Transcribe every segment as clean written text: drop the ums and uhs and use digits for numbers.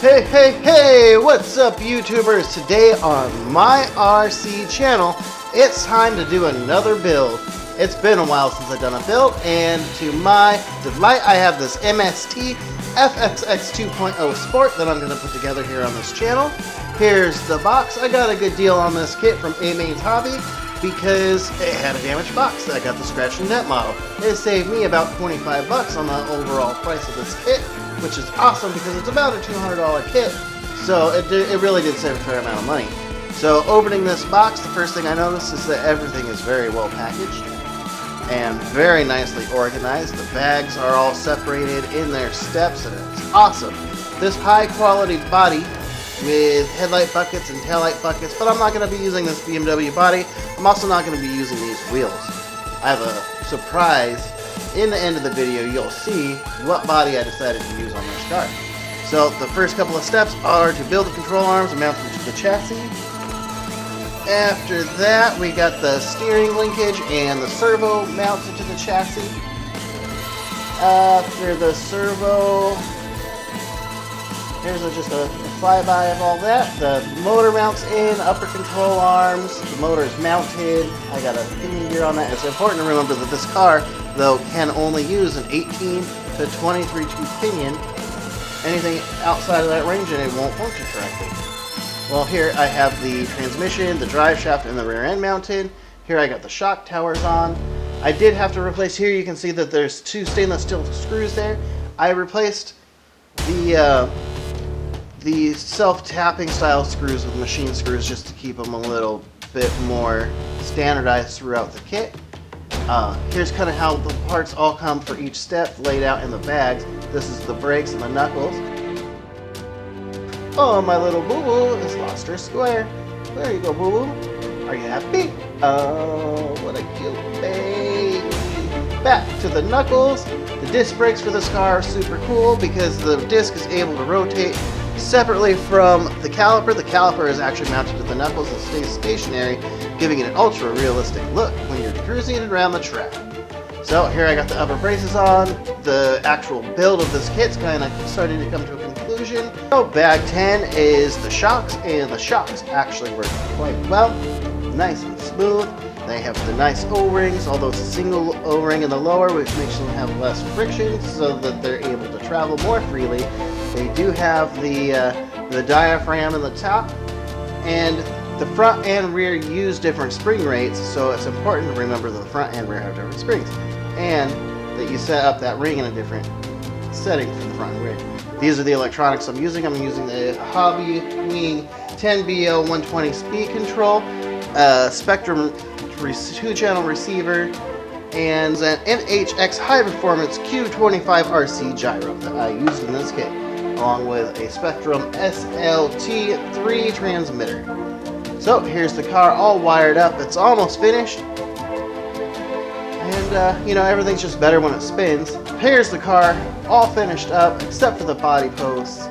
Hey, what's up YouTubers? Today on my RC channel, it's time to do another build. It's been a while since I've done a build, and to my delight, I have this M.S.T. fxx2.0 Sport that I'm going to put together here on this channel. Here's the box. I got a good deal on this kit from A-Main's Hobby because it had a damaged box. I got the scratch and dent model. It saved me about 25 bucks on the overall price of this kit, which is awesome because it's about a $200 kit. So it really did save a fair amount of money. So opening this box, the first thing I noticed is that everything is very well packaged and very nicely organized. The bags are all separated in their steps and it's awesome. This high quality body with headlight buckets and taillight buckets, but I'm not going to be using this BMW body. I'm also not going to be using these wheels. I have a surprise. In the end of the video, you'll see what body I decided to use on this car. So the first couple of steps are to build the control arms and mount them to the chassis. After that, we got the steering linkage and the servo mounted to the chassis. After the servo, here's just a flyby of all that. The motor mounts in, upper control arms, the motor is mounted. I got a pinion gear on that. It's important to remember that this car, though, can only use an 18 to 23 tooth pinion. Anything outside of that range and it won't function correctly. Well, here I have the transmission, the drive shaft, and the rear end mounted. Here I got the shock towers on. I did have to replace, here you can see that there's two stainless steel screws there. I replaced the self-tapping style screws with machine screws just to keep them a little bit more standardized throughout the kit. Here's kind of how the parts all come for each step laid out in the bags. This is the brakes and the knuckles. Oh, my little boo-boo has lost her square. There you go, boo-boo. Are you happy? Oh, what a cute baby. Back to the knuckles. The disc brakes for this car are super cool because the disc is able to rotate separately from the caliper. The caliper is actually mounted to the knuckles and stays stationary, giving it an ultra realistic look when you're cruising around the track. So here I got the upper braces on. The actual build of this kit's kind of starting to come to a conclusion. So bag 10 is the shocks, and the shocks actually work quite well. Nice and smooth. They have the nice O-rings, although it's a single O-ring in the lower, which makes them have less friction so that they're able to travel more freely. They do have the diaphragm in the top, and the front and rear use different spring rates, so it's important to remember that the front and rear have different springs, and that you set up that ring in a different setting for the front and rear. These are the electronics I'm using. I'm using the Hobby Wing 10BL 120 speed control, Spectrum 2-channel receiver, and an NHX high performance Q25 RC gyro that I used in this kit, along with a Spectrum SLT3 transmitter. So here's the car all wired up. It's almost finished. And you know, everything's just better when it spins. Here's the car all finished up except for the body posts.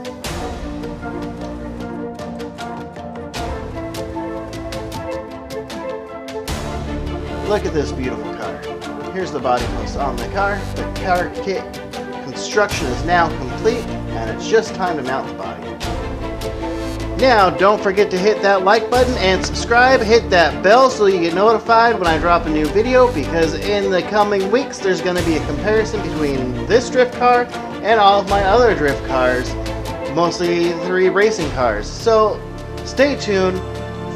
Look at this beautiful car. Here's the body post on the car. The car kit construction is now complete, and it's just time to mount the body. Now, don't forget to hit that like button and subscribe. Hit that bell so you get notified when I drop a new video, because in the coming weeks there's going to be a comparison between this drift car and all of my other drift cars, mostly 3 racing cars. So stay tuned,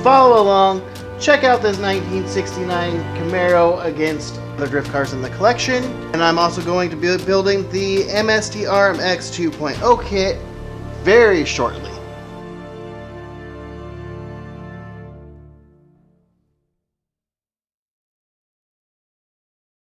follow along, check out this 1969 Camaro against the drift cars in the collection. And I'm also going to be building the M.S.T. RMX 2.0 kit very shortly.